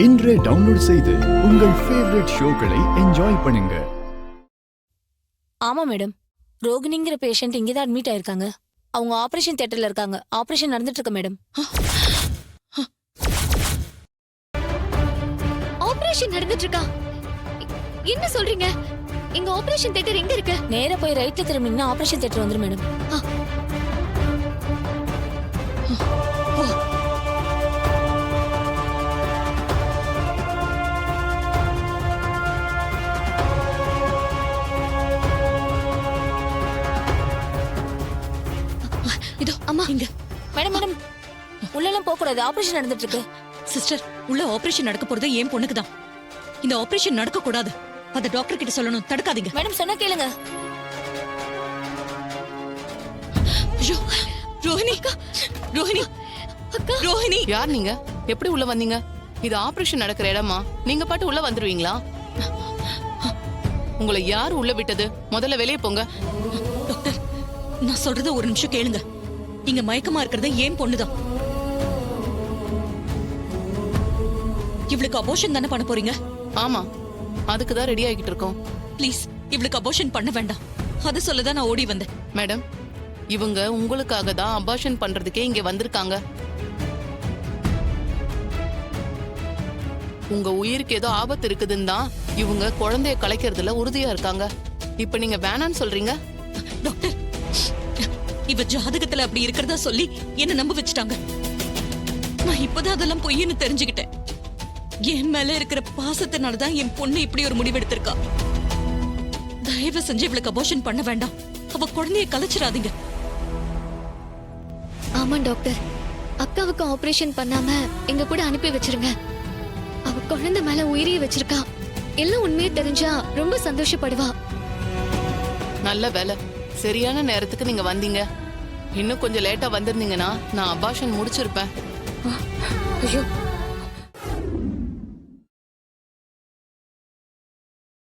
இன்றே டவுன்லோட் செய்து உங்கள் ஃபேவரட் ஷோக்களை என்ஜாய் பண்ணுங்க. ஆமா மேடம், ரோகிணிங்கிற பேஷண்ட் இங்கே தான் அட்மிட் ஆயிருக்காங்க. அவங்க ஆபரேஷன் தியேட்டர்ல இருக்காங்க. ஆபரேஷன் நடந்துட்டு இருக்கு மேடம். ஆபரேஷன் நடந்துட்டு இருக்கா? என்ன சொல்றீங்க? எங்க ஆபரேஷன் தியேட்டர் எங்க இருக்கு? நேரா போய் ரைட்ல திரும்பினா ஆபரேஷன் தியேட்டர் வந்துரும் மேடம். இதோ அம்மா இங்க. மேடம் மேடம், உள்ளெல்லாம் போக கூடாது. ஆபரேஷன் நடந்துட்டு இருக்கு. சிஸ்டர், உள்ள ஆபரேஷன் நடக்க போறது ஏன் பொண்ணுக்கு தான். இந்த ஆபரேஷன் நடக்க கூடாது. அத டாக்டர் கிட்ட சொல்லணும். தடுக்காதீங்க. மேடம் சொன்னா கேளுங்க. ஐயோ, ரோஹிணி ரோஹிணி அக்கா, ரோஹிணி. யார் நீங்க? எப்படி உள்ள வந்தீங்க? இது ஆபரேஷன் நடக்கிற இடமா? நீங்க பாட்டு உள்ள வந்துருவீங்களா? உங்களை யார் உள்ள விட்டது? முதல்ல வெளியே போங்க. டாக்டர், நான் சொல்றத ஒரு நிமிஷம் கேளுங்க. இங்க மயக்கமா இருக்கிறது ஏன் பொண்ணுதான். இவளுக்கு அபோஷன் தானே பண்ண போறீங்க? ஆமா, அதுக்கு தான் ரெடி ஆகிட்டு இருக்கோம். ப்ளீஸ், இவளுக்கு அபோஷன் பண்ண வேண்டாம். அத சொல்லதான் நான் ஓடி வந்தேன். மேடம், இவங்க உங்களுக்காக தான் அபார்ஷன் பண்றதுக்கே இங்க வந்திருக்காங்க. உங்க உயிருக்கு ஏதோ ஆபத்து இருக்குதுன்னு தான் இவங்க குழந்தைய கலைக்கிறதுல உறுதியா இருக்காங்க. இப்ப நீங்க வேணான்னு சொல்றீங்க? டாக்டர், இவ ஜாதகத்துல அப்படி இருக்கிறதா சொல்லி என்ன நம்ப வச்சுட்டாங்க. நான் இப்பதான் அதெல்லாம் பொய்ன்னு தெரிஞ்சுக்கிட்டேன். என் மேல இருக்கிற பாசத்தினாலதான் என் பொண்ணு இப்படி ஒரு முடிவெடுத்திருக்கா. தயவு செஞ்சு இவளுக்கு அபோஷன் பண்ண வேண்டாம். அவ குழந்தைய கலைச்சிடாதீங்க. ஆமா டாக்டர், அக்காவுக்கு ஆபரேஷன் பண்ணாம எங்க கூட அனுப்பி வச்சிருங்க. அவ குழந்தை மேல உயிரிய வச்சிருக்கா. எல்லாம் உண்மையே தெரிஞ்சா ரொம்ப சந்தோஷப்படுவா. நல்ல வேலை, சரியான நேரத்துக்கு நீங்க வந்தீங்க. இன்னும் கொஞ்சம் லேட்டா வந்திருந்தீங்கன்னா நான் அபார்ஷன் முடிச்சிருப்பேன். ஐயோ,